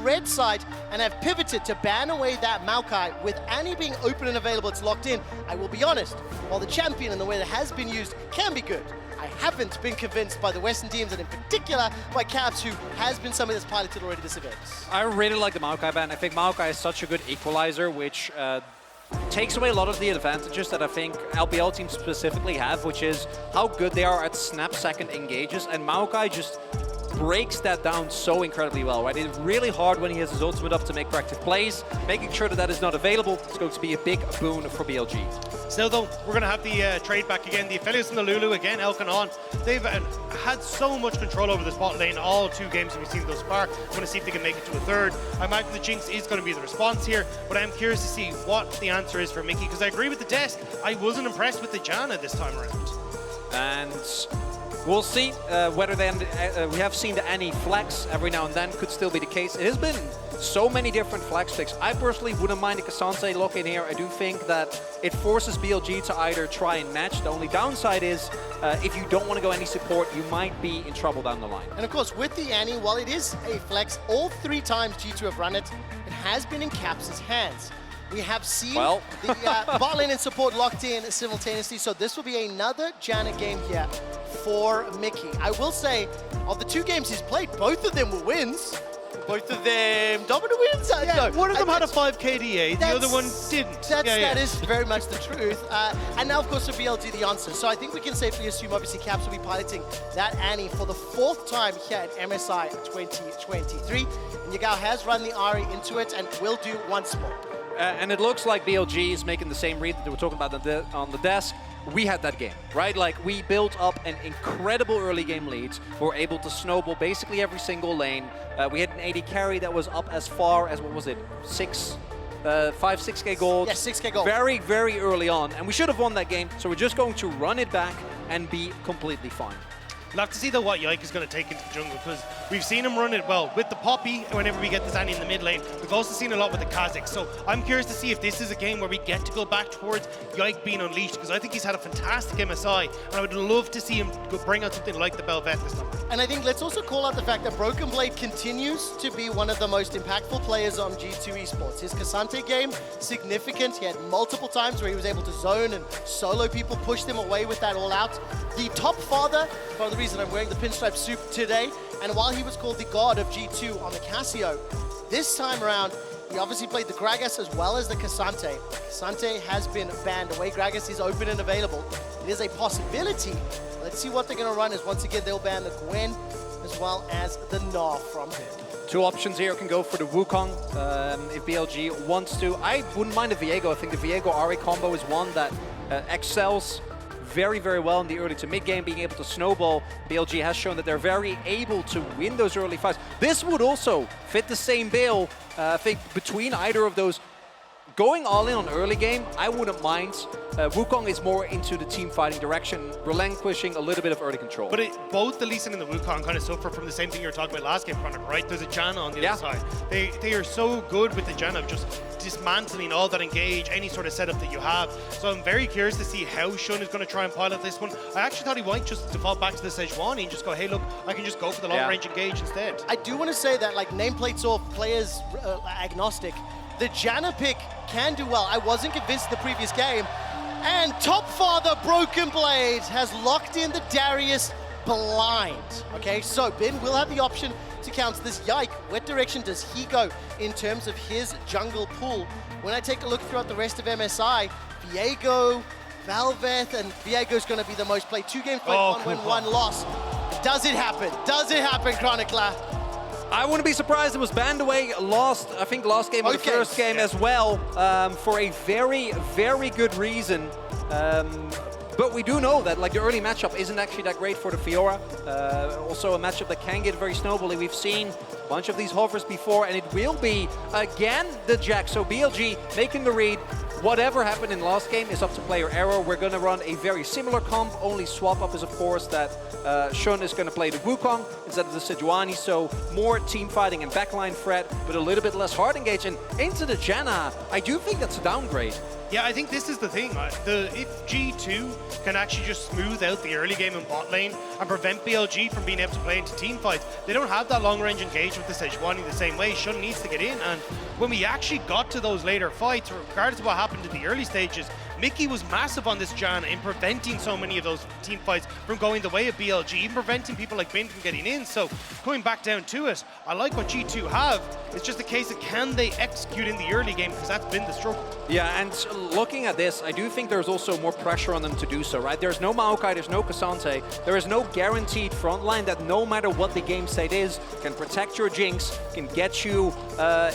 red side and have pivoted to ban away that Maokai. With Annie being open and available, it's locked in. I will be honest, while the champion and the way that has been used can be good, I haven't been convinced by the Western teams, and in particular by Caps, who has been somebody that's piloted already this event. I really like the Maokai ban. I think Maokai is such a good equalizer, which takes away a lot of the advantages that I think LPL teams specifically have, which is how good they are at snap-second engages, and Maokai just breaks that down so incredibly well, right? It's really hard when he has his ultimate up to make proactive plays. Making sure that that is not available is going to be a big boon for BLG. Still though, we're going to have the trade back again. The Aphelios and the Lulu again, Elkin on. They've had so much control over the spot lane all 2 games that we've seen thus far. I'm going to see if they can make it to a third. I imagine the Jinx is going to be the response here, but I'm curious to see what the answer is for Mickey, because I agree with the desk. I wasn't impressed with the Janna this time around. And we'll see whether then we have seen the Annie flex every now and then, could still be the case. It has been so many different flex picks. I personally wouldn't mind a Cassante lock in here. I do think that it forces BLG to either try and match. The only downside is if you don't want to go any support, you might be in trouble down the line. And of course, with the Annie, while it is a flex, all 3 times G2 have run it, it has been in Caps' hands. We have seen the bot lane and support locked in simultaneously, so this will be another Janna game here for Mickey. I will say, of the 2 games he's played, both of them were wins. Both of them dominant wins. Yeah, one of them had a 5 KDA, the other one didn't. That is very much the truth. And now, of course, for BLG, the answer. So I think we can safely assume, obviously, Caps will be piloting that Annie for the 4th time here at MSI 2023. And Yagao has run the Ahri into it and will do once more. And it looks like BLG is making the same read that they were talking about on the desk. We had that game, right? Like, we built up an incredible early game lead. We were able to snowball basically every single lane. We had an AD carry that was up as far as, what was it, 6K gold. Yeah, 6K gold. Very, very early on. And we should have won that game, so we're just going to run it back and be completely fine. We'll have to see though what Yike is going to take into the jungle, because we've seen him run it well with the Poppy whenever we get this Annie in the mid lane. We've also seen a lot with the Kha'Zix, so I'm curious to see if this is a game where we get to go back towards Yike being unleashed, because I think he's had a fantastic MSI, and I would love to see him bring out something like the Bel'Veth this time. And I think let's also call out the fact that Broken Blade continues to be one of the most impactful players on G2 Esports. His Cassante game, significant. He had multiple times where he was able to zone and solo people, push them away with that all out. The top father, part of the reason I'm wearing the pinstripe suit today, and while he was called the god of G2 on the Casio, this time around, he obviously played the Gragas as well as the Cassante. Cassante has been banned away. Gragas is open and available. It is a possibility. Let's see what they're going to run, as once again they'll ban the Gwen as well as the Gnar from him. 2 options here. Can go for the Wukong if BLG wants to. I wouldn't mind the Viego. I think the Viego-Ahri combo is one that excels very, very well in the early to mid game, being able to snowball. BLG has shown that they're very able to win those early fights. This would also fit the same bill, I think, between either of those. Going all in on early game, I wouldn't mind. Wukong is more into the team fighting direction, relinquishing a little bit of early control. But both the Lee Sin and the Wukong kind of suffer from the same thing you were talking about last game, Chronic, right? There's a Janna on the other side. They are so good with the Janna of just dismantling all that engage, any sort of setup that you have. So I'm very curious to see how Shun is going to try and pilot this one. I actually thought he might just default back to the Sejuani and just go, hey, look, I can just go for the long range engage instead. I do want to say that, like, nameplates off, players agnostic, the Janna pick can do well. I wasn't convinced in the previous game. And top father Broken Blade has locked in the Darius blind. Okay, so Ben will have the option to counter this. Yike, what direction does he go in terms of his jungle pool? When I take a look throughout the rest of MSI, Viego, Bel'Veth, and Viego's going to be the most played. 2 games played, 1 win, 1 loss. Does it happen? Does it happen, Chronicler? I wouldn't be surprised it was banned away last game of the first game as well, for a very, very good reason. But we do know that, like, the early matchup isn't actually that great for the Fiora. Also a matchup that can get very snowbally. We've seen a bunch of these hovers before, and it will be, again, the Jack. So BLG making the read. Whatever happened in the last game is up to player error. We're going to run a very similar comp. Only swap up is, of course, that Shun is going to play the Wukong instead of the Sejuani. So more team fighting and backline threat, but a little bit less hard engage. And into the Janna, I do think that's a downgrade. Yeah, I think this is the thing. If G2 can actually just smooth out the early game in bot lane and prevent BLG from being able to play into team fights, they don't have that long-range engagement with the Sejuani the same way. Shun needs to get in, and when we actually got to those later fights, regardless of what happened in the early stages, Mickey was massive on this Jan in preventing so many of those team fights from going the way of BLG, even preventing people like Bin from getting in. So coming back down to it, I like what G2 have. It's just a case of can they execute in the early game, because that's been the struggle. Yeah, and looking at this, I do think there's also more pressure on them to do so, right? There's no Maokai, there's no K'Sante, there is no guaranteed front line that no matter what the game state is, can protect your Jinx, can get you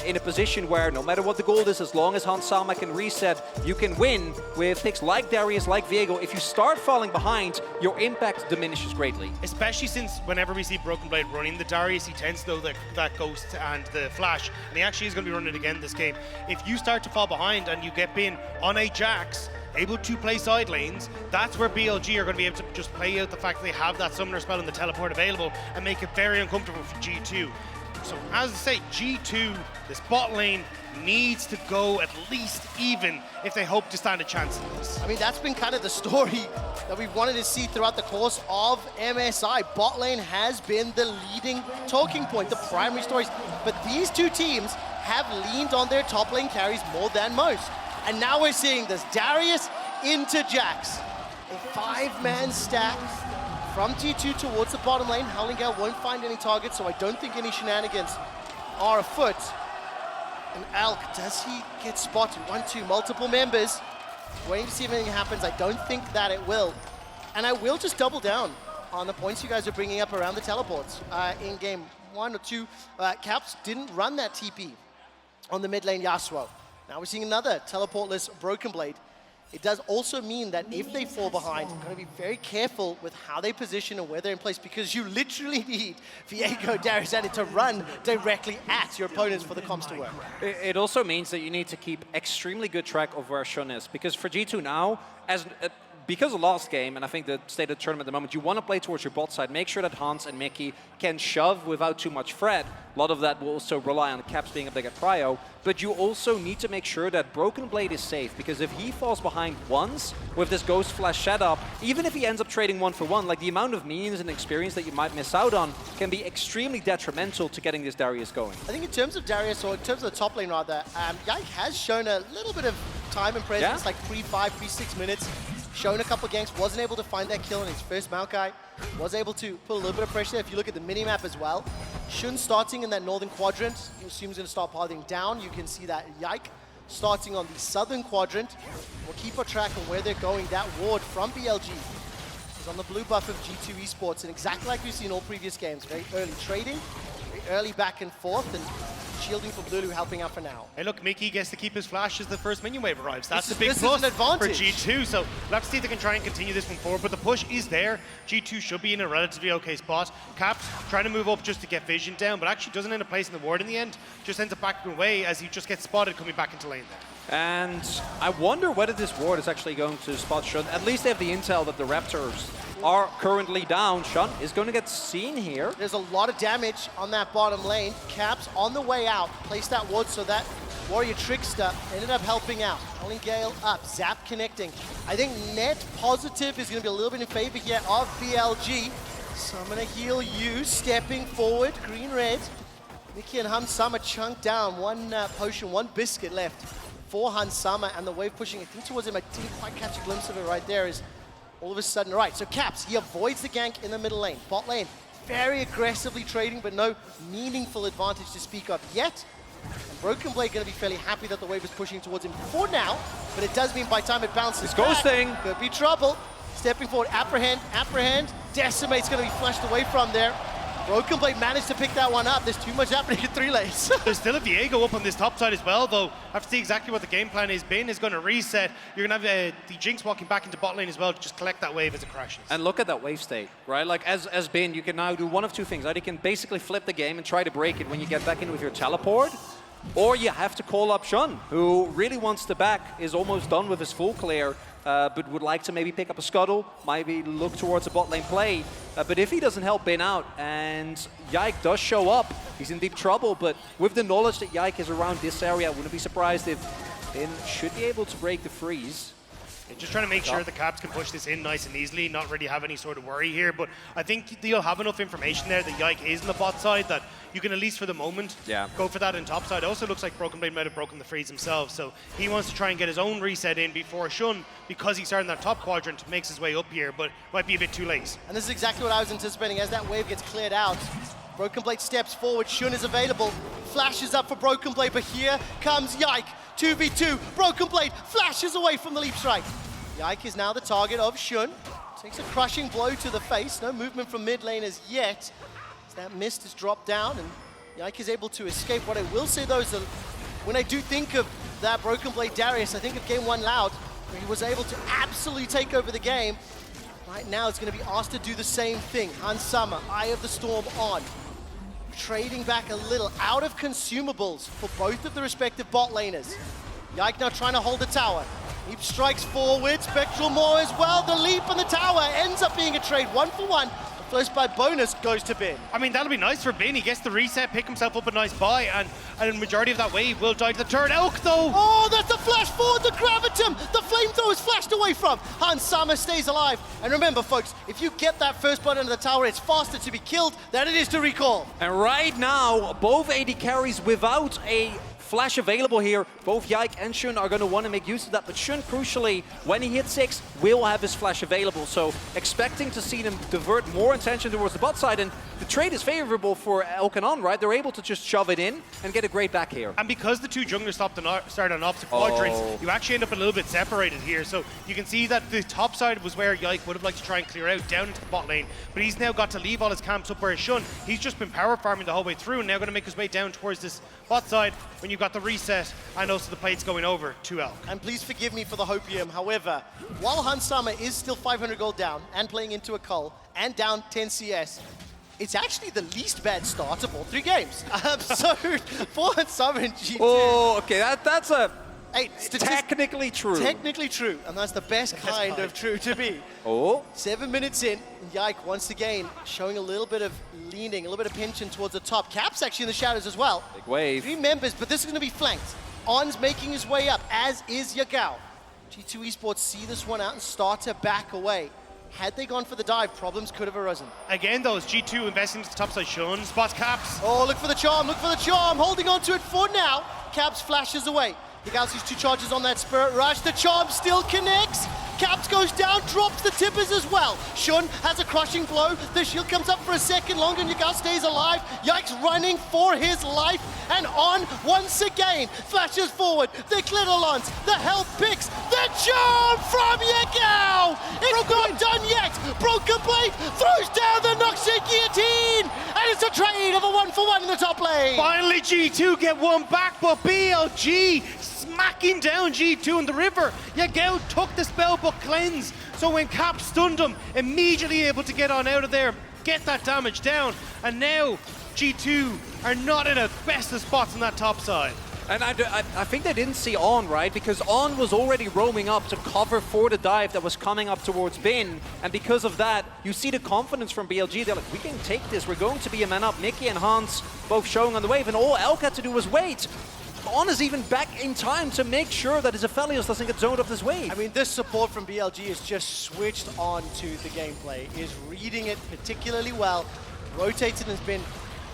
in a position where no matter what the gold is, as long as Hans Sama can reset, you can win with picks like Darius, like Viego. If you start falling behind, your impact diminishes greatly. Especially since whenever we see Broken Blade running the Darius, he tends to know that Ghost and the Flash, and he actually is going to be running it again this game. If you start to fall behind and you get Bin on a Jax, able to play side lanes, that's where BLG are going to be able to just play out the fact that they have that summoner spell and the teleport available and make it very uncomfortable for G2. So as I say, G2, this bot lane needs to go at least even if they hope to stand a chance in this. I mean, that's been kind of the story that we've wanted to see throughout the course of MSI. Bot lane has been the leading talking point, the primary stories. But these two teams have leaned on their top lane carries more than most. And now we're seeing this Darius into Jax. A 5-man stack from T2 towards the bottom lane. Howling Gale won't find any targets, so I don't think any shenanigans are afoot. And Alk, does he get spotted? 1-2, multiple members. Waiting to see if anything happens. I don't think that it will. And I will just double down on the points you guys are bringing up around the teleports. In game 1 or 2, Caps didn't run that TP on the mid lane Yasuo. Now we're seeing another teleportless Broken Blade. It does also mean that if they fall behind, you're going to be very careful with how they position and where they're in place, because you literally need Viego, Darius, and to run directly at your opponents for the comms to work. It also means that you need to keep extremely good track of where Shun is, because for G2 now, because of last game, and I think the state of the tournament at the moment, you want to play towards your bot side. Make sure that Hans and Mickey can shove without too much threat. A lot of that will also rely on Caps being able to get prio, but you also need to make sure that Broken Blade is safe, because if he falls behind once with this Ghost Flash setup, even if he ends up trading 1-for-1, like the amount of minions and experience that you might miss out on can be extremely detrimental to getting this Darius going. I think in terms of Darius, or in terms of the top lane rather, Yike has shown a little bit of time and presence, like 3-5, 3-6 minutes. Shown a couple of ganks, wasn't able to find that kill in his first Maokai. Was able to put a little bit of pressure there. If you look at the minimap as well, Shun starting in that northern quadrant. You assume he's going to start pathing down. You can see that Yike starting on the southern quadrant. We'll keep a track on where they're going. That ward from BLG is on the blue buff of G2 Esports, and exactly like we've seen all previous games, very early trading, very early back and forth, and shielding for Blue, helping out for now. Hey look, Mickey gets to keep his flash as the first minion wave arrives. That's a big this plus is an advantage for G2, so we'll have to see if they can try and continue this one forward, but the push is there. G2 should be in a relatively okay spot. Caps trying to move up just to get vision down, but actually doesn't end up placing the ward in the end, just ends up backing away as he just gets spotted coming back into lane there. And I wonder whether this ward is actually going to spot Shun. At least they have the intel that the Raptors are currently down. Shun is going to get seen here. There's a lot of damage on that bottom lane. Caps on the way out, placed that ward so that Warrior Trickster ended up helping out. Howling Gale up, Zap connecting. I think net positive is going to be a little bit in favor here of BLG. So I'm going to heal you, stepping forward, green-red. Mickey and Hans Sama chunked down. One potion, one biscuit left for Hans Sama, and the wave pushing, I think, towards him. I didn't quite catch a glimpse of it right there. Is all of a sudden, all right, so Caps, he avoids the gank in the middle lane. Bot lane, very aggressively trading, but no meaningful advantage to speak of yet. And Broken Blade going to be fairly happy that the wave is pushing towards him for now, but it does mean by the time it bounces It's back, ghosting. could be trouble. Stepping forward, apprehend, Decimate's going to be flushed away from there. Broken Blade managed to pick that one up. There's too much happening in 3 lanes. There's still a Viego up on this top side as well, though. I have to see exactly what the game plan is. Bin is going to reset. You're going to have the Jinx walking back into bot lane as well to just collect that wave as it crashes. And look at that wave state, right? Like, as Bin, you can now do one of two things. Either you can basically flip the game and try to break it when you get back in with your teleport, or you have to call up Shun, who really wants to back, is almost done with his full clear, but would like to maybe pick up a scuttle, maybe look towards a bot lane play. But if he doesn't help Bin out and Yike does show up, he's in deep trouble. But with the knowledge that Yike is around this area, I wouldn't be surprised if Bin should be able to break the freeze. Just trying to make sure the Caps can push this in nice and easily, not really have any sort of worry here. But I think they'll have enough information there that Yike is in the bot side that you can, at least for the moment, go for that in top side. Also looks like Broken Blade might have broken the freeze himself, so he wants to try and get his own reset in before Shun, because he's starting that top quadrant, makes his way up here, but might be a bit too late. And this is exactly what I was anticipating. As that wave gets cleared out, Broken Blade steps forward, Shun is available, flashes up for Broken Blade, but here comes Yike, 2v2, Broken Blade flashes away from the leap strike. Yike is now the target of Shun, takes a crushing blow to the face, no movement from mid lane as yet, as that mist is dropped down, and Yike is able to escape. What I will say though is that when I do think of that Broken Blade Darius, I think of Game 1 Loud, where he was able to absolutely take over the game. Right now it's going to be asked to do the same thing. Hans Summer, Eye of the Storm on. Trading back a little, out of consumables for both of the respective bot laners. Yike now trying to hold the tower. Leap strikes forward, Spectral Maw as well. The leap and the tower ends up being a trade 1-for-1. The first by bonus goes to Bin. I mean, that'll be nice for Bin. He gets the reset, pick himself up a nice buy, and a majority of that wave will die to the turret. Elk though! Oh, that's the flash forward, the Gravitum! The flamethrower is flashed away from. Hans Sama stays alive. And remember, folks, if you get that first blood into the tower, it's faster to be killed than it is to recall. And right now, both AD carries without a flash available here. Both Yike and Shun are going to want to make use of that, but Shun, crucially, when he hits 6, will have his flash available. So expecting to see them divert more attention towards the bot side, and the trade is favorable for Elkanon, right? They're able to just shove it in and get a great back here. And because the two junglers start on opposite quadrants, you actually end up a little bit separated here. So you can see that the top side was where Yike would have liked to try and clear out down into the bot lane, but he's now got to leave all his camps up where Shun. He's just been power farming the whole way through, and now going to make his way down towards this bot side when you've got the reset and also the plates going over to Elk. And please forgive me for the hopium. However, while Hans Sama is still 500 gold down and playing into a cull and down 10 CS, it's actually the least bad start of all 3 games. So for Hans Sama and G2. Oh, okay, that's a technically true. Technically true, and that's the best kind of true to be. Oh. 7 minutes in, Yike once again showing a little bit of leaning, a little bit of pinching towards the top. Caps actually in the shadows as well. Big wave. 3 members, but this is going to be flanked. On's making his way up, as is Yagao. G2 Esports see this one out and start to back away. Had they gone for the dive, problems could have arisen. Again, though, is G2 investing into the top side. Shun spots Caps. Oh, look for the charm, look for the charm. Holding on to it for now. Caps flashes away. Yagao sees 2 charges on that Spirit Rush. The charm still connects. Caps goes down, drops the tippers as well. Shun has a crushing blow. The shield comes up for a second longer, and Yagao stays alive. Yike's running for his life, and On once again flashes forward. The Glitterlons, the health picks, the charm from Yagao! It's not done yet! Broken Blade throws down the Noxian Guillotine! And it's a trade of a 1-for-1 in the top lane! Finally, G2 get one back, but BLG smacking down G2 in the river. Yagao took the spellbook cleanse, so when Cap stunned him, immediately able to get on out of there, get that damage down, and now G2 are not in the best of spots on that top side. And I think they didn't see On, right? Because On was already roaming up to cover for the dive that was coming up towards Bin. And because of that, you see the confidence from BLG. They're like, we can take this. We're going to be a man up. Mickey and Hans both showing on the wave. And all Elk had to do was wait. On is even back in time to make sure that his Aphelios doesn't get zoned off this wave. I mean, this support from BLG is just switched on to the gameplay, is reading it particularly well, rotated and has been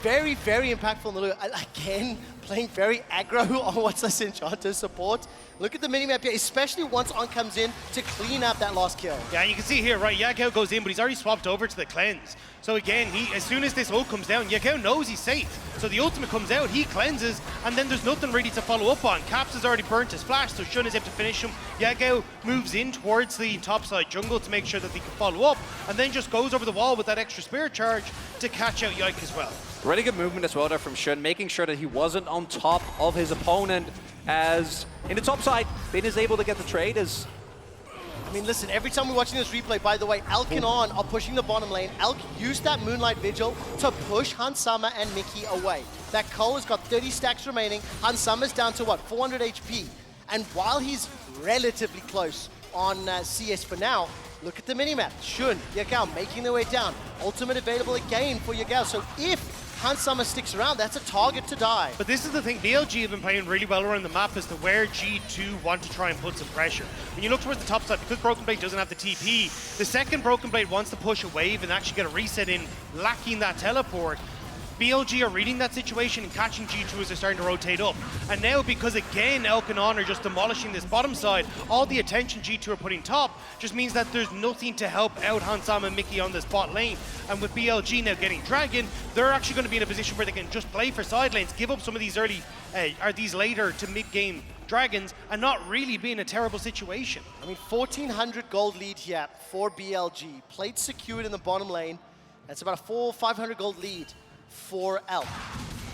very, very impactful in the loop. Again, playing very aggro on what's this Enchanter support. Look at the minimap here, especially once On comes in to clean up that last kill. Yeah, you can see here, right, Yagao goes in, but he's already swapped over to the cleanse. So again, as soon as this ult comes down, Yagao knows he's safe. So the ultimate comes out, he cleanses, and then there's nothing really to follow up on. Caps has already burnt his flash, so Shun is able to finish him. Yagao moves in towards the topside jungle to make sure that they can follow up, and then just goes over the wall with that extra spirit charge to catch out Yike as well. Really good movement as well there from Shun, making sure that he wasn't on top of his opponent, as in the top side, Bin is able to get the trade as... I mean, listen, every time we're watching this replay, by the way, Elk and On are pushing the bottom lane. Elk used that Moonlight Vigil to push Hansama and Mickey away. That Cole has got 30 stacks remaining. Hansama's down to what, 400 HP. And while he's relatively close on CS for now, look at the minimap. Shun, Yagao making their way down. Ultimate available again for Yagao. So if Hans Summer sticks around, that's a target to die. But this is the thing, BLG have been playing really well around the map as to where G2 want to try and put some pressure. When you look towards the top side, because Broken Blade doesn't have the TP, the second Broken Blade wants to push a wave and actually get a reset in, lacking that teleport. BLG are reading that situation and catching G2 as they're starting to rotate up. And now, because again, Elk and On are just demolishing this bottom side, all the attention G2 are putting top just means that there's nothing to help out Hansam and Mickey on this bot lane. And with BLG now getting Dragon, they're actually going to be in a position where they can just play for side lanes, give up some of these early, or these later to mid-game Dragons, and not really be in a terrible situation. I mean, 1,400 gold lead here for BLG. Played secured in the bottom lane. That's about a 500 gold lead for Elk.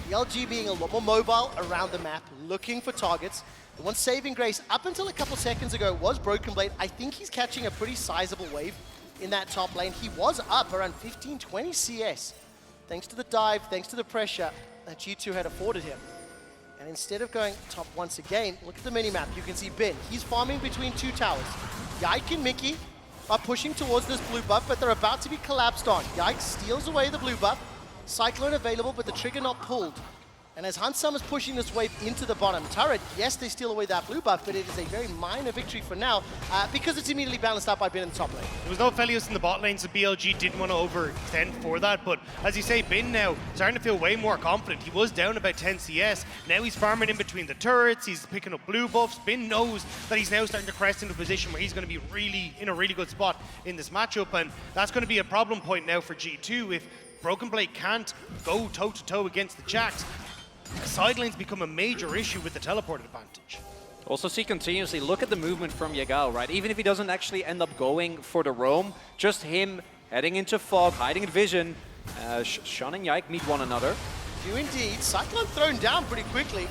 BLG being a lot more mobile around the map, looking for targets. The one saving grace up until a couple seconds ago was Broken Blade. I think he's catching a pretty sizable wave in that top lane. He was up around 15, 20 CS. Thanks to the dive, thanks to the pressure that G2 had afforded him. And instead of going top once again, look at the minimap. You can see Bin. He's farming between two towers. Yike and Mickey are pushing towards this blue buff, but they're about to be collapsed on. Yike steals away the blue buff. Cyclone available, but the trigger not pulled. And as Hansam is pushing this wave into the bottom turret, yes, they steal away that blue buff, but it is a very minor victory for now because it's immediately balanced out by Bin in the top lane. There was no Felius in the bot lane, so BLG didn't want to overextend for that. But as you say, Bin now starting to feel way more confident. He was down about 10 CS. Now he's farming in between the turrets. He's picking up blue buffs. Bin knows that he's now starting to crest into a position where he's going to be in a really good spot in this matchup. And that's going to be a problem point now for G2 if Broken Blade can't go toe-to-toe against the Jacks. Side lanes become a major issue with the teleport advantage. Also see continuously, look at the movement from Yagal, right? Even if he doesn't actually end up going for the roam, just him heading into fog, hiding in vision, Sean and Yike meet one another. Do indeed. Cyclone thrown down pretty quickly.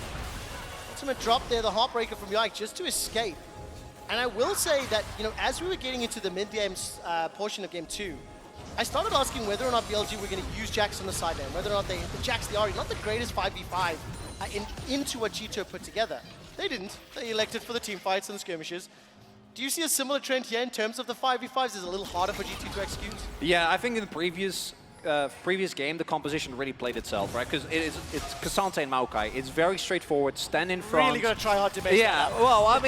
Ultimate drop there, the Heartbreaker from Yike just to escape. And I will say that, you know, as we were getting into the mid-game portion of Game 2, I started asking whether or not BLG were going to use Jax on the side lane, whether or not the Jax the Ahri, not the greatest 5v5 into what G2 put together. They didn't. They elected for the team fights and the skirmishes. Do you see a similar trend here in terms of the 5v5s? Is it a little harder for G2 to execute? Yeah, I think in the previous game, the composition really played itself, right? Because it's Cassante and Maokai. It's very straightforward. Stand in front. Really going to try hard to make Yeah, well, I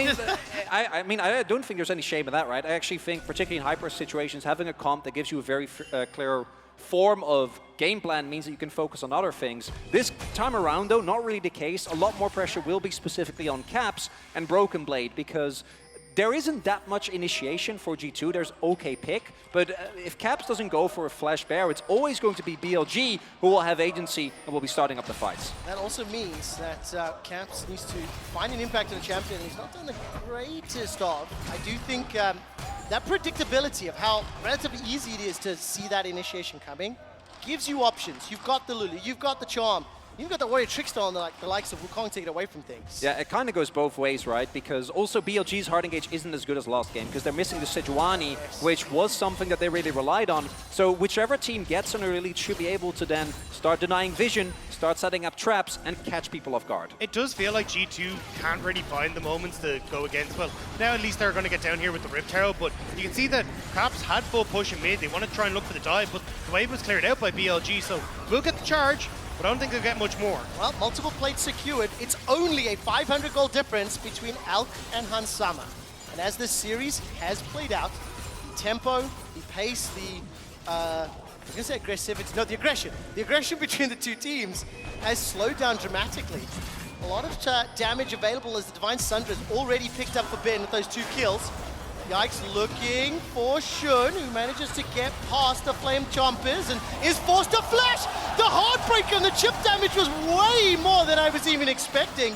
mean, I don't think there's any shame in that, right? I actually think, particularly in hyper situations, having a comp that gives you a very clear form of game plan means that you can focus on other things. This time around, though, not really the case. A lot more pressure will be specifically on Caps and Broken Blade because there isn't that much initiation for G2. There's OK pick, but if Caps doesn't go for a Flash Bear, it's always going to be BLG who will have agency and will be starting up the fights. That also means that Caps needs to find an impact on the champion. He's not done the greatest of. I do think that predictability of how relatively easy it is to see that initiation coming gives you options. You've got the Lulu, you've got the Charm, you've got the Warrior Trickster on the likes of Wukong to get away from things. Yeah, it kind of goes both ways, right? Because also BLG's hard engage isn't as good as last game because they're missing the Sejuani, which was something that they really relied on. So whichever team gets an early lead should be able to then start denying vision, start setting up traps, and catch people off guard. It does feel like G2 can't really find the moments to go against. Well, now at least they're going to get down here with the Rift Herald, but you can see that Caps had full push in mid. They want to try and look for the dive, but the wave was cleared out by BLG, so we'll get the charge. But I don't think they'll get much more. Well, multiple plates secured. It's only a 500 gold difference between Elk and Hansama. And as this series has played out, the tempo, the pace, I was going to say aggressivity, no, the aggression between the two teams has slowed down dramatically. A lot of damage available as the Divine Sundra has already picked up for Ben with those 2 kills. Yikes looking for Shun, who manages to get past the Flame Chompers and is forced to flash! The Heartbreaker and the chip damage was way more than I was even expecting.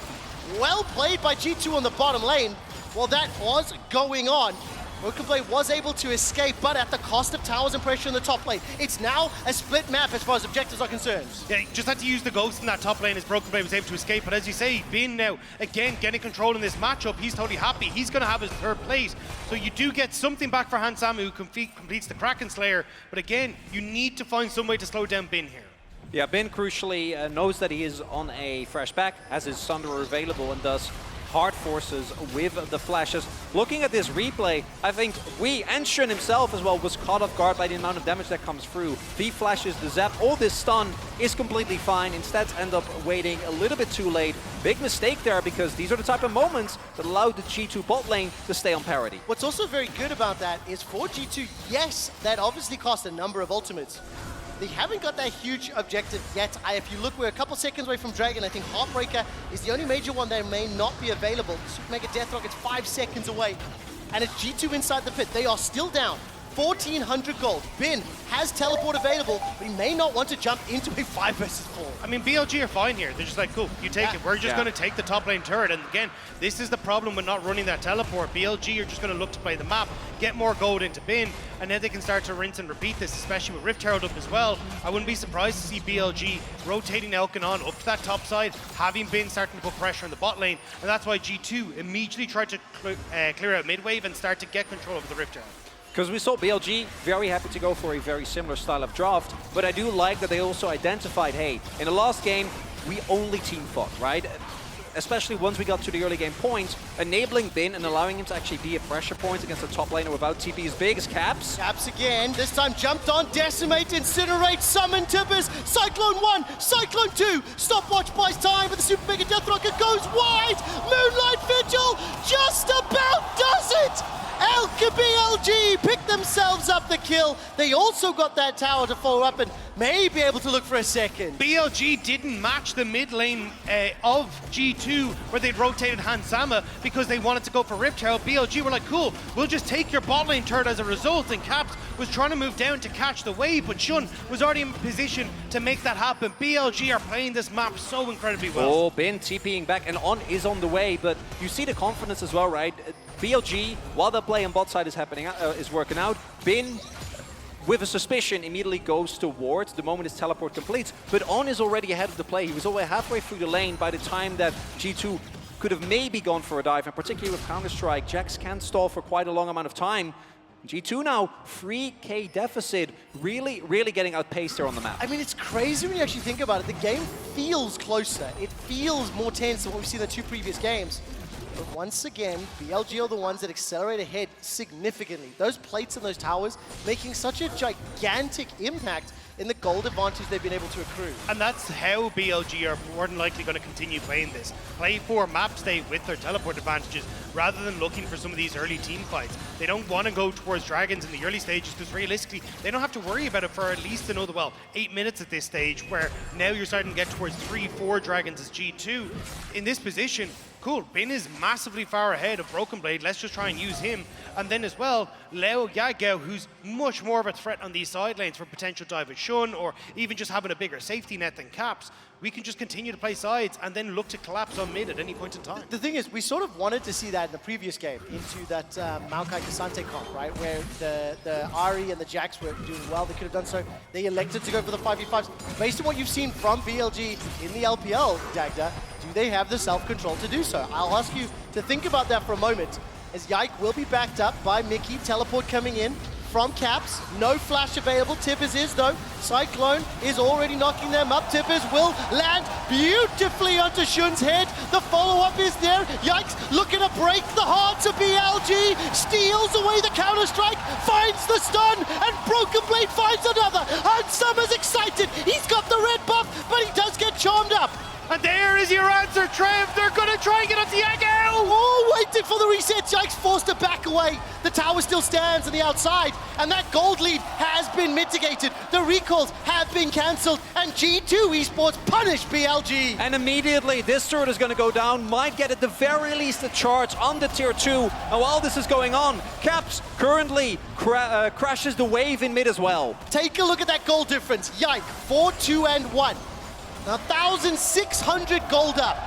Well played by G2 on the bottom lane. Well, that was going on. Broken Blade was able to escape, but at the cost of towers and pressure in the top lane. It's now a split map as far as objectives are concerned. Yeah, just had to use the Ghost in that top lane as Broken Blade was able to escape. But as you say, Bin now, again, getting control in this matchup. He's totally happy. He's going to have his 3rd place. So you do get something back for Hansam, who completes the Kraken Slayer. But again, you need to find some way to slow down Bin here. Yeah, Bin crucially knows that he is on a fresh back, has his Sunderer available, and thus hard forces with the flashes. Looking at this replay, I think we, and Shun himself as well, was caught off guard by the amount of damage that comes through. The flashes, the zap, all this stun is completely fine. Instead, end up waiting a little bit too late. Big mistake there, because these are the type of moments that allow the G2 bot lane to stay on parity. What's also very good about that is for G2, yes, that obviously cost a number of ultimates. They haven't got that huge objective yet. If you look, we're a couple seconds away from Dragon. I think Heartbreaker is the only major one that may not be available. Super Mega Deathrock, it's 5 seconds away. And it's G2 inside the pit. They are still down. 1,400 gold. Bin has teleport available, but he may not want to jump into a 5 versus 4. I mean, BLG are fine here. They're just like, cool, you take it. We're just going to take the top lane turret. And again, this is the problem with not running that teleport. BLG are just going to look to play the map, get more gold into Bin, and then they can start to rinse and repeat this, especially with Rift Herald up as well. I wouldn't be surprised to see BLG rotating Elkanon up to that top side, having Bin starting to put pressure on the bot lane, and that's why G2 immediately tried to clear out mid wave and start to get control over the Rift Herald. Because we saw BLG very happy to go for a very similar style of draft, but I do like that they also identified, hey, in the last game, we only team fought, right? Especially once we got to the early game points, enabling Bin and allowing him to actually be a pressure point against the top laner without TP as big as Caps. Caps again, this time jumped on, Decimate, Incinerate, Summon Tibbers, Cyclone 1, Cyclone 2, Stopwatch buys time, but the Super Mega Deathrock goes wide, Moonlight Vigil just about does it! BLG pick themselves up the kill. They also got that tower to follow up and may be able to look for a second. BLG didn't match the mid lane of G2 where they'd rotated Hansama because they wanted to go for Rift Herald. BLG were like, cool, we'll just take your bot lane turret as a result, and Caps was trying to move down to catch the wave, but Shun was already in position to make that happen. BLG are playing this map so incredibly well. Oh, Bin TPing back and on is on the way, but you see the confidence as well, right? BLG, while the play on bot side is happening, is working out, Bin, with a suspicion, immediately goes towards the moment his teleport completes, but On is already ahead of the play. He was already halfway through the lane by the time that G2 could have maybe gone for a dive, and particularly with Counter-Strike, Jax can stall for quite a long amount of time. G2 now, 3k deficit, really getting outpaced here on the map. I mean, it's crazy when you actually think about it. The game feels closer. It feels more tense than what we've seen in the 2 previous games. But once again, BLG are the ones that accelerate ahead significantly. Those plates and those towers making such a gigantic impact in the gold advantage they've been able to accrue. And that's how BLG are more than likely going to continue playing this. Play for map state with their teleport advantages rather than looking for some of these early team fights. They don't want to go towards dragons in the early stages because realistically, they don't have to worry about it for at least another, 8 minutes at this stage, where now you're starting to get towards 3-4 dragons as G2. In this position, cool, Bin is massively far ahead of Broken Blade. Let's just try and use him. And then as well, Leo Yagao, who's much more of a threat on these side lanes for potential dive at Shun, or even just having a bigger safety net than Caps. We can just continue to play sides and then look to collapse on mid at any point in time. The thing is, we sort of wanted to see that in the previous game, into that Maokai Kasante comp, right? Where the Ari and the Jax were doing well. They could have done so. They elected to go for the 5v5s. Based on what you've seen from BLG in the LPL, Dagda, do they have the self-control to do so? I'll ask you to think about that for a moment, as Yike will be backed up by Mickey, teleport coming in from Caps. No flash available. Tippers is, though. Cyclone is already knocking them up. Tippers will land beautifully onto Shun's head. The follow-up is there. Yikes, looking to break the hearts of BLG. Steals away the counter-strike, finds the stun, and Broken Blade finds another. And Summer's excited. He's got the red buff, but he does get charmed up. And there is your answer, Trev. They're going to try and get onto Yagao. Oh, waited for the reset. Yikes, forced to back away. The tower still stands on the outside, and that gold lead has been mitigated. The recalls have been cancelled, and G2 Esports punish BLG. And immediately, this turret is going to go down. Might get at the very least a charge on the tier 2. And while this is going on, Caps currently crashes the wave in mid as well. Take a look at that gold difference. Yike, 4-2 and 1. 1,600 gold up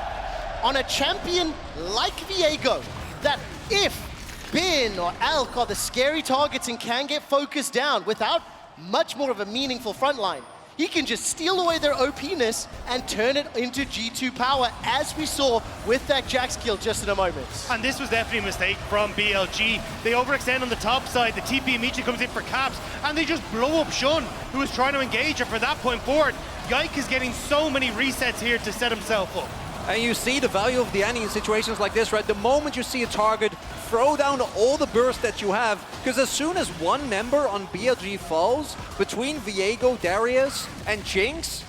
on a champion like Viego, that if Bin or Elk are the scary targets and can get focused down without much more of a meaningful front line, he can just steal away their OP-ness and turn it into G2 power, as we saw with that Jax kill just in a moment. And this was definitely a mistake from BLG. They overextend on the top side, the TP immediately comes in for Caps, and they just blow up Shun, who was trying to engage, and from that point forward, Yike is getting so many resets here to set himself up. And you see the value of the Annie in situations like this, right? The moment you see a target, throw down all the burst that you have, because as soon as one member on BLG falls, between Viego, Darius, and Jinx,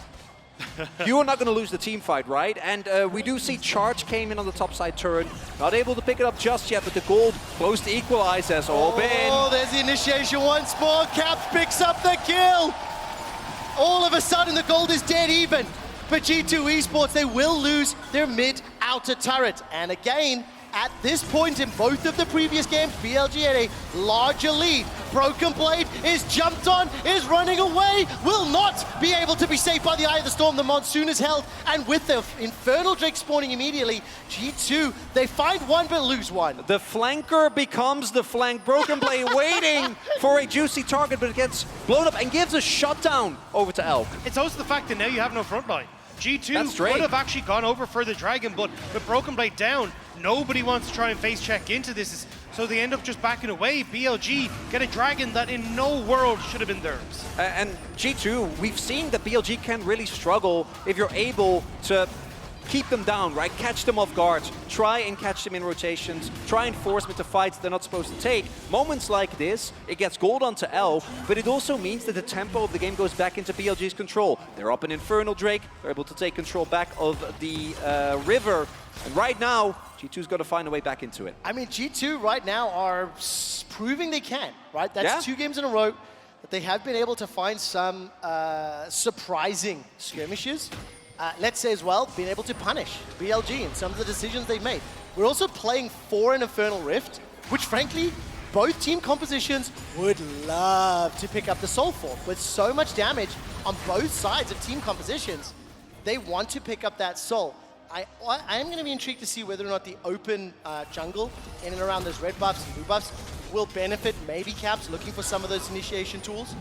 you are not going to lose the team fight, right? And we do see Charge came in on the top side turret, not able to pick it up just yet, but the gold close to equalize as Open. Oh, there's the initiation once more. Caps picks up the kill. All of a sudden, the gold is dead even. But G2 Esports, they will lose their mid-outer turret. And again, at this point in both of the previous games, BLG had a larger lead. Broken Blade is jumped on, is running away, will not be able to be saved by the Eye of the Storm. The Monsoon is held, and with the Infernal Drake spawning immediately, G2, they find one but lose one. The flanker becomes the flank. Broken Blade waiting for a juicy target, but it gets blown up and gives a shutdown over to Elk. It's also the fact that now you have no front line. G2 would have actually gone over for the Dragon, but with Broken Blade down, nobody wants to try and face check into this, so they end up just backing away. BLG get a Dragon that in no world should have been theirs. And G2, we've seen that BLG can really struggle if you're able to keep them down, right? Catch them off guard. Try and catch them in rotations. Try and force them into fights they're not supposed to take. Moments like this, it gets gold onto Elk, but it also means that the tempo of the game goes back into BLG's control. They're up in Infernal Drake. They're able to take control back of the river. And right now, G2's got to find a way back into it. I mean, G2 right now are proving they can, right? That's 2 games in a row that they have been able to find some surprising skirmishes. Let's say as well, being able to punish BLG in some of the decisions they've made. We're also playing for an Infernal Rift, which frankly, both team compositions would love to pick up the Soul Fork. With so much damage on both sides of team compositions, they want to pick up that Soul. I am going to be intrigued to see whether or not the open jungle in and around those red buffs and blue buffs will benefit maybe Caps looking for some of those initiation tools.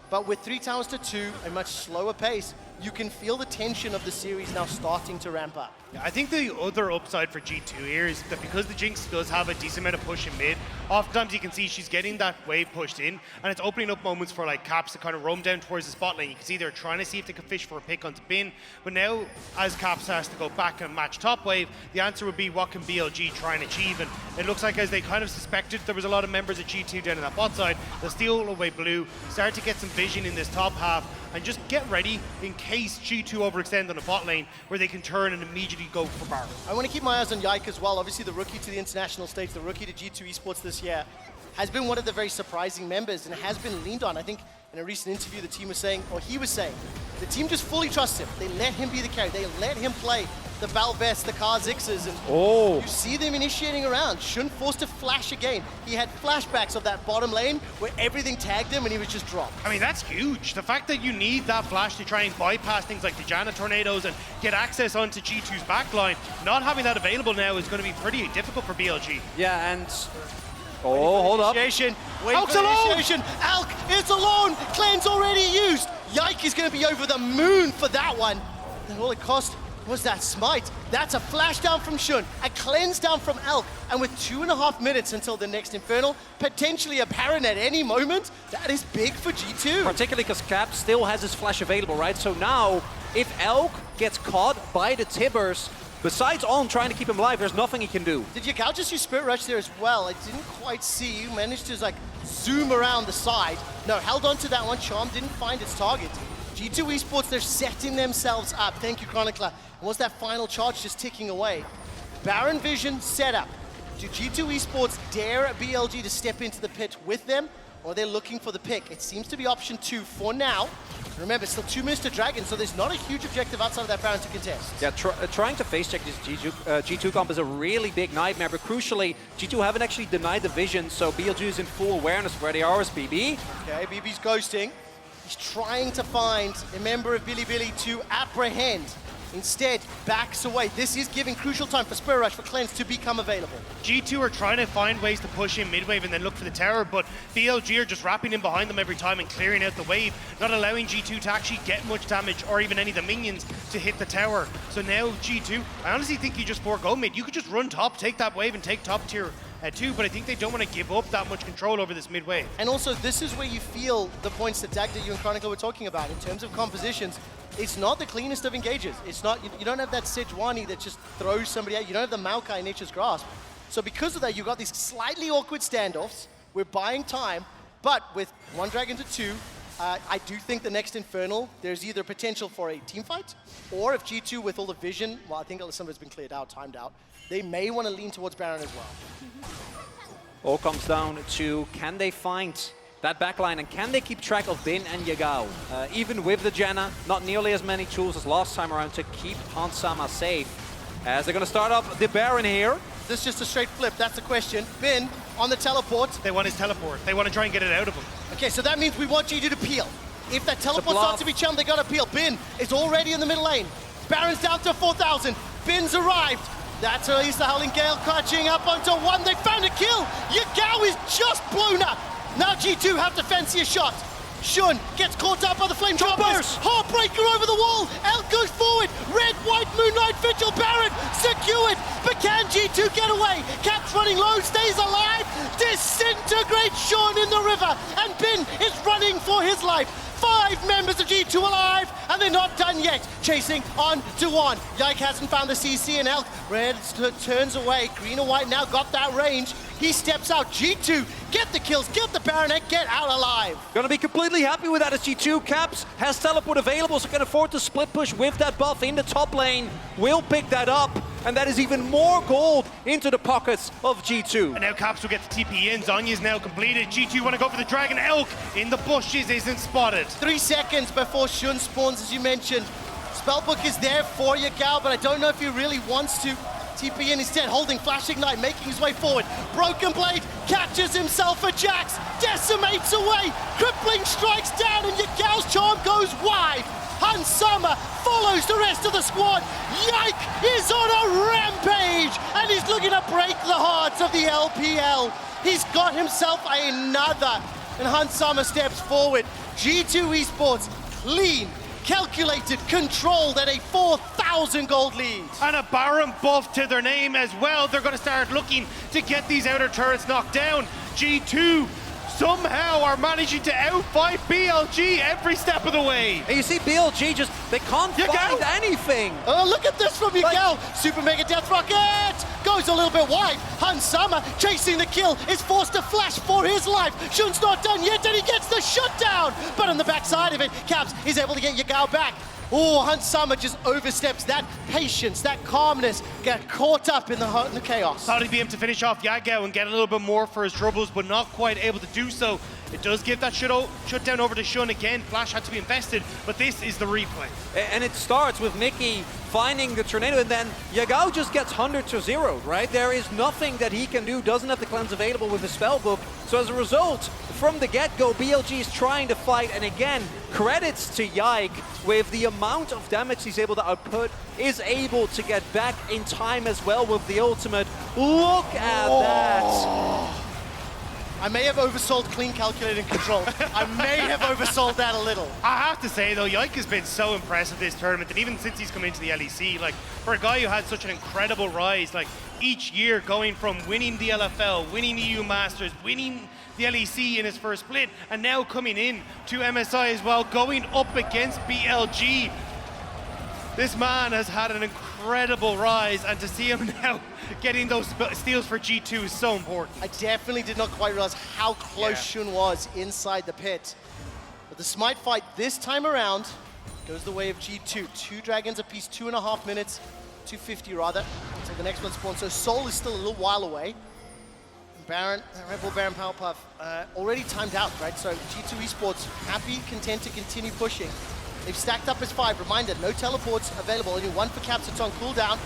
But with 3 towers to 2, a much slower pace, you can feel the tension of the series now starting to ramp up. Yeah, I think the other upside for G2 here is that because the Jinx does have a decent amount of push in mid, oftentimes you can see she's getting that wave pushed in, and it's opening up moments for like Caps to kind of roam down towards the spot lane. You can see they're trying to see if they can fish for a pick onto Bin, but now as Caps has to go back and match top wave, the answer would be what can BLG try and achieve, and it looks like as they kind of suspected, there was a lot of members of G2 down in that bot side. They'll steal away blue, start to get some vision in this top half, and just get ready in case G2 overextend on the bot lane where they can turn and immediately go for Baron. I want to keep my eyes on Yike as well. Obviously the rookie to the international stage, the rookie to G2 Esports this year, has been one of the very surprising members and has been leaned on. I think in a recent interview the team was saying, or he was saying, the team just fully trusts him. They let him be the carry. They let him play the Valves, the Kha'Zixes, and you see them initiating around. Shun forced to flash again. He had flashbacks of that bottom lane where everything tagged him and he was just dropped. I mean, that's huge. The fact that you need that flash to try and bypass things like the Janna tornadoes and get access onto G2's backline, not having that available now is going to be pretty difficult for BLG. Yeah, and hold up. Alk's alone! Alk is alone! Cleanse already used! Yike is going to be over the moon for that one. And all it cost was that smite. That's a flash down from Shun, a cleanse down from Elk, and with 2.5 minutes until the next Infernal, potentially a Baron at any moment, that is big for G2. Particularly because Cap still has his flash available, right? So now, if Elk gets caught by the Tibbers, besides on trying to keep him alive, there's nothing he can do. Did Yakao just use Spirit Rush there as well? I didn't quite see. You managed to like zoom around the side. No, held on to that one. Charm didn't find its target. G2 Esports, they're setting themselves up. Thank you, Chronicler. And was that final charge just ticking away? Baron Vision set up. Do G2 Esports dare BLG to step into the pit with them? Or they're looking for the pick? It seems to be option 2 for now. Remember, it's still 2 minutes to Dragon, so there's not a huge objective outside of that Baron to contest. Yeah, trying to face check this G2 comp is a really big nightmare, but crucially, G2 haven't actually denied the vision, so BLG is in full awareness of where they are as BB. Okay, BB's ghosting. He's trying to find a member of Bilibili to apprehend. Instead, backs away. This is giving crucial time for Spirit Rush for Cleanse to become available. G2 are trying to find ways to push in mid-wave and then look for the tower, but BLG are just wrapping in behind them every time and clearing out the wave, not allowing G2 to actually get much damage or even any of the minions to hit the tower. So now G2, I honestly think you just forego mid. You could just run top, take that wave and take top tier too, but I think they don't want to give up that much control over this mid wave. And also, this is where you feel the points that Dagda, you and Chronicle were talking about. In terms of compositions, it's not the cleanest of engages. It's not, you don't have that Sejuani that just throws somebody out. You don't have the Maokai in Nature's Grasp. So because of that, you've got these slightly awkward standoffs. We're buying time, but with 1 dragon to 2, I do think the next Infernal, there's either potential for a team fight, or if G2 with all the vision, well, I think some of it's been cleared out, timed out, they may want to lean towards Baron as well. All comes down to, can they find that backline and can they keep track of Bin and Yagao? Even with the Janna, not nearly as many tools as last time around to keep Hans Sama safe. As they're going to start up the Baron here. This is just a straight flip, that's the question. Bin on the teleport. They want his teleport. They want to try and get it out of him. Okay, so that means we want G2 to peel. If that teleport starts to be chummed, they got to peel. Bin is already in the middle lane. Baron's down to 4,000. Bin's arrived. That's at least the Howling Gale catching up onto 1. They found a kill. Yagao is just blown up. Now G2 have to fancy a shot. Shun gets caught up by the flame choppers. Heartbreaker over the wall. Elk goes forward. Red, white, Moonlight Vigil. Baron secured. But can G2 get away? Cap's running low, stays alive. Disintegrates Shun in the river. And Bin is running for his life. 5 members of G2 alive, and they're not done yet. Chasing on to 1. Yike hasn't found the CC, and Elk Red turns away. Green and white now got that range. He steps out. G2 get the kills, get the Baron, and get out alive. Gonna be completely happy with that as G2. Caps has teleport available, so can afford to split push with that buff in the top lane. Will pick that up, and that is even more gold into the pockets of G2. And now Caps will get the TP in. Zanya's now completed. G2 want to go for the Dragon. Elk in the bushes isn't spotted. 3 seconds before Shun spawns, as you mentioned. Spellbook is there for Yagao, but I don't know if he really wants to. TP in instead, holding Flash Ignite, making his way forward. Broken Blade catches himself a Jax, decimates away, crippling strikes down, and Yagao's charm goes wide. Hans Sama follows the rest of the squad. Yike is on a rampage, and he's looking to break the hearts of the LPL. He's got himself another, and Hans Sama steps forward. G2 Esports, clean, calculated, controlled at a 4,000 gold lead. And a Baron buff to their name as well. They're going to start looking to get these outer turrets knocked down. G2 somehow are managing to outfight BLG every step of the way. And you see BLG just, they can't find anything. Oh, look at this from Yagao. Super Mega Death Rocket goes a little bit wide. Hans Sama chasing the kill is forced to flash for his life. Shun's not done yet, and he gets the shutdown. But on the backside of it, Caps is able to get Yagao back. Oh, Hans Sama just oversteps that patience, that calmness, get caught up in the chaos. Thought he'd be able to finish off Yagao and get a little bit more for his troubles, but not quite able to do so. It does give that shutdown over to Shun again. Flash had to be invested, but this is the replay. And it starts with Mickey finding the tornado, and then Yagao just gets 100 to 0, right? There is nothing that he can do, doesn't have the cleanse available with the spellbook. So as a result, from the get-go, BLG is trying to fight, and again, credits to Yike with the amount of damage he's able to output, is able to get back in time as well with the ultimate. Look at that! I may have oversold clean, calculated, and controlled. I may have oversold that a little. I have to say though, Yike has been so impressive this tournament, and even since he's come into the LEC, like for a guy who had such an incredible rise, like each year going from winning the LFL, winning EU Masters, winning the LEC in his first split, and now coming in to MSI as well, going up against BLG. This man has had an incredible rise, and to see him now getting those steals for G2 is so important. I definitely did not quite realize how close Shun was inside the pit. But the Smite fight this time around goes the way of G2. 2 dragons apiece, 2.5 minutes, 250 rather, until the next one spawns. So Soul is still a little while away. Baron, Red Bull Baron Power Puff, already timed out, right? So G2 Esports happy, content to continue pushing. They've stacked up as 5. Reminder, no teleports available. Only 1 for Caps. It's on cooldown.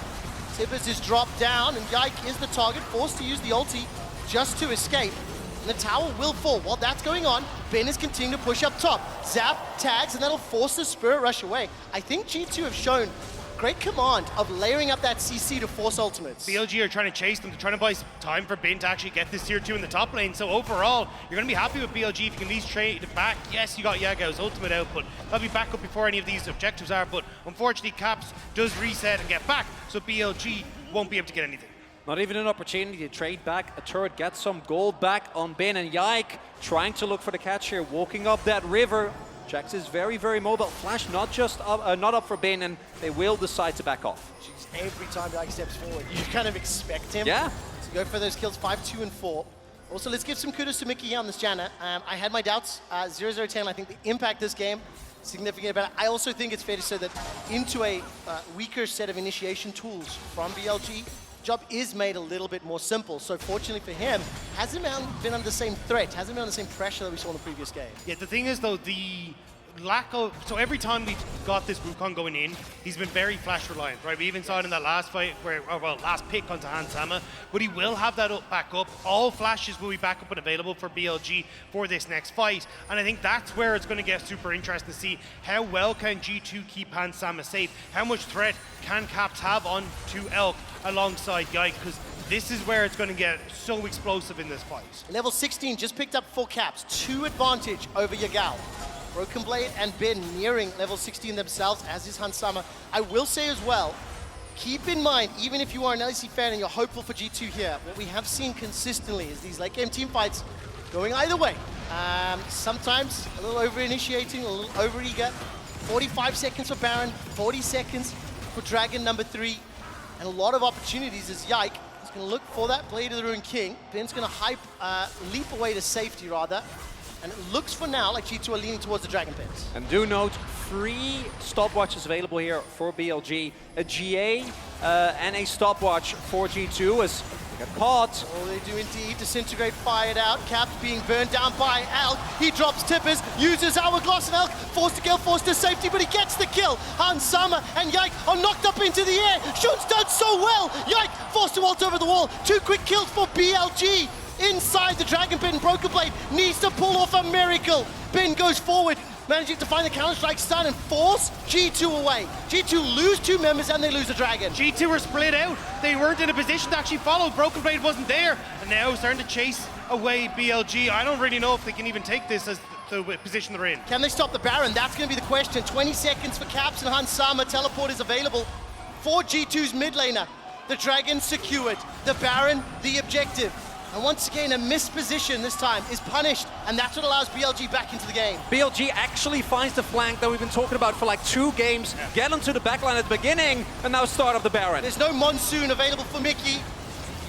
Tibbers is dropped down, and Yike is the target, forced to use the ulti just to escape. And the tower will fall. While that's going on, Ben is continuing to push up top. Zap, tags, and that'll force the Spirit Rush away. I think G2 have shown great command of layering up that CC to force ultimates. BLG are trying to chase them. They're trying to buy time for Bin to actually get this tier 2 in the top lane. So overall, you're going to be happy with BLG if you can at least trade it back. Yes, you got Yagao's ultimate output. That'll be back up before any of these objectives are, but unfortunately Caps does reset and get back, so BLG won't be able to get anything. Not even an opportunity to trade back a turret, get some gold back on Bin, and Yike trying to look for the catch here, walking up that river. Jax is very, very mobile. Flash not just up, not up for Bin, and they will decide to back off. Jeez, every time Yike steps forward, you kind of expect him Yeah. to go for those kills, 5, 2, and 4. Also, let's give some kudos to Mickey here on this Janna. I had my doubts. 0-0-10, I think the impact this game, significant. But I also think it's fair to say that into a weaker set of initiation tools from BLG, job is made a little bit more simple. So fortunately for him, hasn't been under the same threat, hasn't been under the same pressure that we saw in the previous game. Yeah, the thing is though, the lack of, so every time we've got this Wukong going in, he's been very flash reliant, right? We even saw it in that last fight where, last pick onto Hansama, but he will have that back up. All flashes will be back up and available for BLG for this next fight. And I think that's where it's going to get super interesting to see how well can G2 keep Hansama safe? How much threat can Caps have on to Elk alongside Yike? Because this is where it's going to get so explosive in this fight. Level 16 just picked up 4 Caps, 2 advantage over Yagao. Broken Blade and Bin nearing level 16 themselves, as is Hansama. I will say as well, keep in mind, even if you are an LEC fan and you're hopeful for G2 here, what we have seen consistently is these late game team fights going either way. Sometimes a little over-initiating, a little over-eager. 45 seconds for Baron, 40 seconds for Dragon number 3, and a lot of opportunities as Yike is going to look for that Blade of the Ruined King. Bin's going to leap away to safety rather. And it looks for now like G2 are leaning towards the Dragon Pits. And do note, 3 stopwatches available here for BLG. A GA and a stopwatch for G2 as they get caught. Oh, they do indeed. Disintegrate fired out. Caps being burned down by Elk. He drops Tippers, uses Hourglass, and Elk forced to kill, forced to safety, but he gets the kill. Hansama and Yike are knocked up into the air. Shoot's done so well. Yike forced to ult over the wall. 2 quick kills for BLG. Inside the Dragon Pit, and Broken Blade needs to pull off a miracle. Bin goes forward, managing to find the Counter-Strike stun and force G2 away. G2 lose 2 members and they lose the Dragon. G2 were split out. They weren't in a position to actually follow. Broken Blade wasn't there. And now starting to chase away BLG. I don't really know if they can even take this as the position they're in. Can they stop the Baron? That's going to be the question. 20 seconds for Caps and Hansama. Teleport is available for G2's mid laner. The Dragon secured. The Baron, the objective. And once again, a missed position this time is punished, and that's what allows BLG back into the game. BLG actually finds the flank that we've been talking about for like 2 games, get onto the backline at the beginning, and now start up the Baron. There's no Monsoon available for Mickey.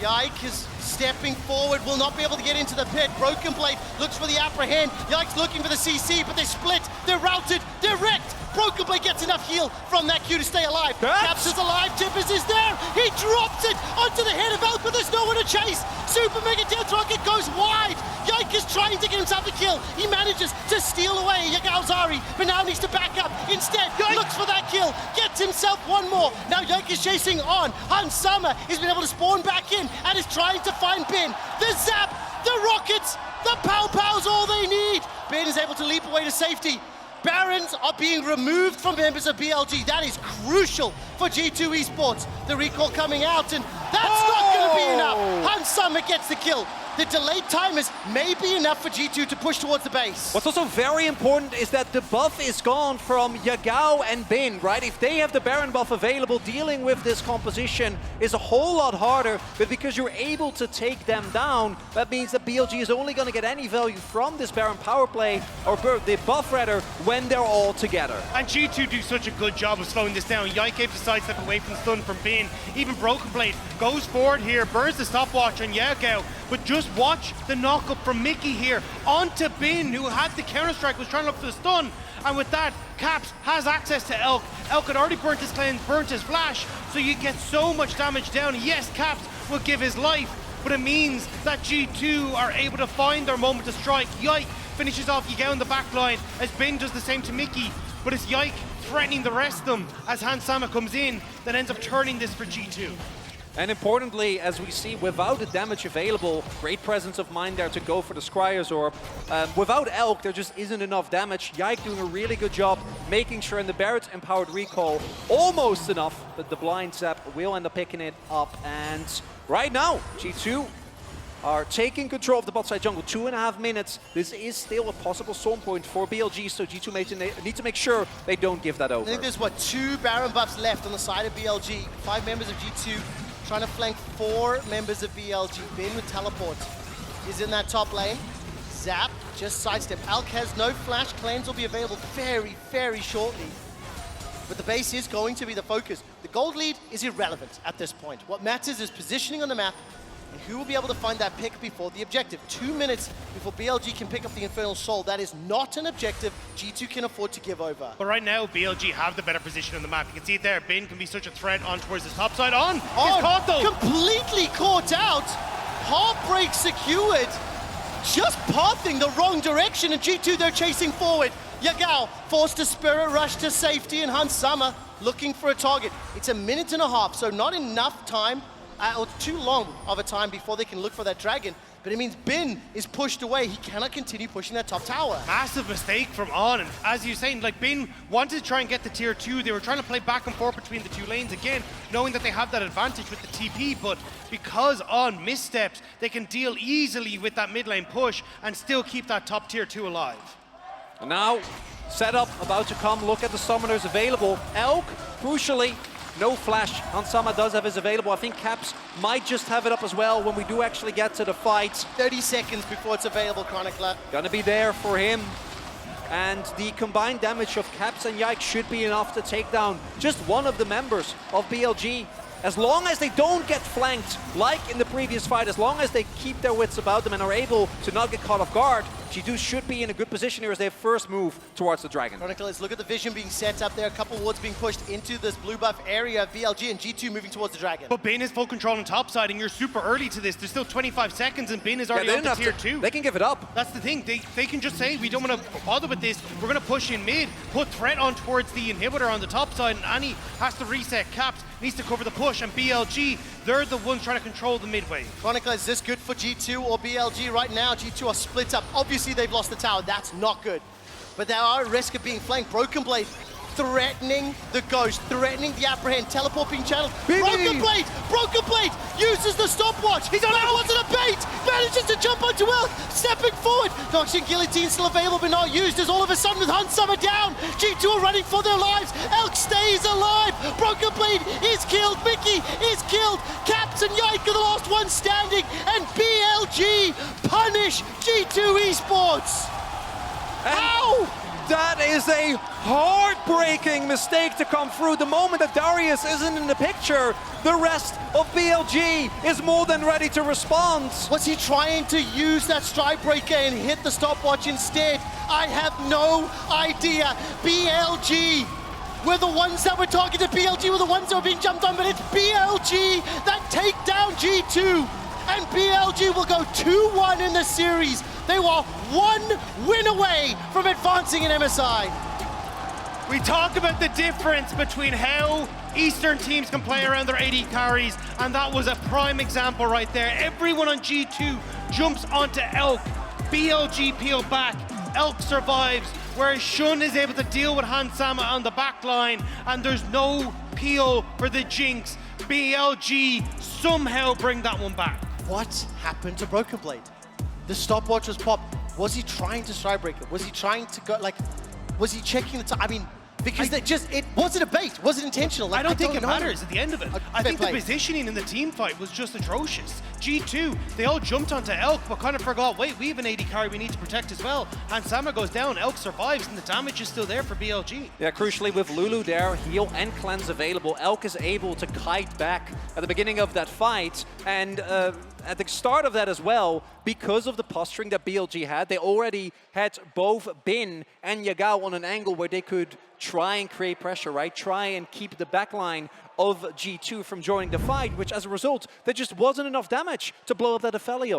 Yike is stepping forward, will not be able to get into the pit. Broken Blade looks for the apprehend. Yike's looking for the CC, but they split, they're routed, they're wrecked. Broken Blade gets enough heal from that Q to stay alive. Caps is alive, Tippers is there. He drops it onto the head of Elk, but there's no one to chase. Super Mega Death Rocket goes wide. Yike is trying to get himself a kill. He manages to steal away Yagaozari, but now needs to back up. Instead, looks for that kill, gets himself 1 more. Now Yike is chasing on. Hansama has been able to spawn back in and is trying to find Bin. The zap, the rockets, the pow-pows, all they need. Bin is able to leap away to safety. Barons are being removed from members of BLG. That is crucial for G2 Esports. The recall coming out, and that's not going to be enough. Hansama gets the kill. The delayed timers may be enough for G2 to push towards the base. What's also very important is that the buff is gone from Yagao and Bin, right? If they have the Baron buff available, dealing with this composition is a whole lot harder, but because you're able to take them down, that means that BLG is only going to get any value from this Baron power play, or the buff rather, when they're all together. And G2 do such a good job of slowing this down. Yike gave the sidestep away from the stun from Bin. Even Broken Blade goes forward here, burns the stopwatch on Yagao, but just watch the knock-up from Mickey here onto Bin, who had the counter-strike, was trying to look for the stun. And with that, Caps has access to Elk. Elk had already burnt his cleanse, burnt his flash, so you get so much damage down. Yes, Caps will give his life, but it means that G2 are able to find their moment to strike. Yike finishes off Yagao in the back line as Bin does the same to Mickey, but it's Yike threatening the rest of them as Hansama comes in that ends up turning this for G2. And importantly, as we see, without the damage available, great presence of mind there to go for the Scryer's Orb. Without Elk, there just isn't enough damage. Yike doing a really good job making sure in the Barrett's empowered recall, almost enough, but the blind zap will end up picking it up. And right now, G2 are taking control of the bot side jungle. 2.5 minutes. This is still a possible storm point for BLG, so G2 need to make sure they don't give that over. I think there's, 2 Baron buffs left on the side of BLG. 5 members of G2 trying to flank 4 members of BLG. Bin with teleport is in that top lane. Zap, just sidestep. Alk has no flash. Claims will be available very, very shortly. But the base is going to be the focus. The gold lead is irrelevant at this point. What matters is positioning on the map and who will be able to find that pick before the objective. 2 minutes before BLG can pick up the Infernal Soul. That is not an objective G2 can afford to give over. But right now, BLG have the better position on the map. You can see it there. Bin can be such a threat on towards his top side. He's caught though. Completely caught out. Heartbreak secured. Just pathing the wrong direction, and G2, they're chasing forward. Yagao forced a Spirit Rush to safety, and Hansama looking for a target. It's a minute and a half, so not enough time, or too long of a time before they can look for that dragon. But it means Bin is pushed away. He cannot continue pushing that top tower. Massive mistake from On, and as you're saying, like Bin wanted to try and get the tier 2. They were trying to play back and forth between the 2 lanes again, knowing that they have that advantage with the TP, but because On missteps, they can deal easily with that mid lane push and still keep that top tier 2 alive. And now, setup about to come. Look at the summoners available. Elk, crucially, no flash. Hansama does have his available. I think Caps might just have it up as well when we do actually get to the fight. 30 seconds before it's available, Chronicler. Gonna be there for him. And the combined damage of Caps and Yike should be enough to take down just one of the members of BLG. As long as they don't get flanked, like in the previous fight, as long as they keep their wits about them and are able to not get caught off guard, G2 should be in a good position here as they first move towards the dragon. Chronicle, let's look at the vision being set up there. A couple wards being pushed into this blue buff area. BLG and G2 moving towards the dragon. But Bin is full control on top side, and you're super early to this. There's still 25 seconds, and Bin is already on the tier 2. They can give it up. That's the thing. They can just say, we don't want to bother with this. We're going to push in mid, put threat on towards the inhibitor on the top side, and Annie has to reset. Caps needs to cover the push, and BLG, they're the ones trying to control the mid wave. Chronicle, is this good for G2 or BLG right now? G2 are split up. Obviously, they've lost the tower. That's not good. But they are at risk of being flanked. Broken Blade threatening the Ghost, threatening the Apprehend, teleport being channeled. Broken Blade uses the stopwatch. That wasn't a bait. Manages to jump onto Elk, stepping forward. Noxian Guillotine still available but not used as all of a sudden with Hansama down. G2 are running for their lives. Elk stays alive. Broken Blade is killed. Mickey is killed. Caps and Yike are the last ones standing. And BLG punish G2 Esports. How? That is a heartbreaking mistake to come through. The moment that Darius isn't in the picture, the rest of BLG is more than ready to respond. Was he trying to use that strike breaker and hit the stopwatch instead? I have no idea. BLG were the ones that were targeted. BLG were the ones that were being jumped on, but it's BLG that take down G2. And BLG will go 2-1 in the series. They were 1 win away from advancing in MSI. We talk about the difference between how Eastern teams can play around their AD carries, and that was a prime example right there. Everyone on G2 jumps onto Elk. BLG peel back. Elk survives, whereas Shun is able to deal with Hansama on the back line, and there's no peel for the Jinx. BLG somehow bring that one back. What happened to Broken Blade? The stopwatch was popped. Was he trying to strike breaker? Was he trying to go, like, was he checking the time? I mean, because it wasn't a bait. Was it intentional? Like, I don't think it matters at the end of it. I think play. the positioning in the team fight was just atrocious. G2, they all jumped onto Elk, but kind of forgot, wait, we have an AD carry we need to protect as well. Hansama goes down, Elk survives, and the damage is still there for BLG. Yeah, crucially with Lulu there, heal and cleanse available, Elk is able to kite back at the beginning of that fight, and at the start of that as well, because of the posturing that BLG had, they already had both Bin and Yagao on an angle where they could try and create pressure, right? Try and keep the backline of G2 from joining the fight, which as a result, there just wasn't enough damage to blow up that Aphelios.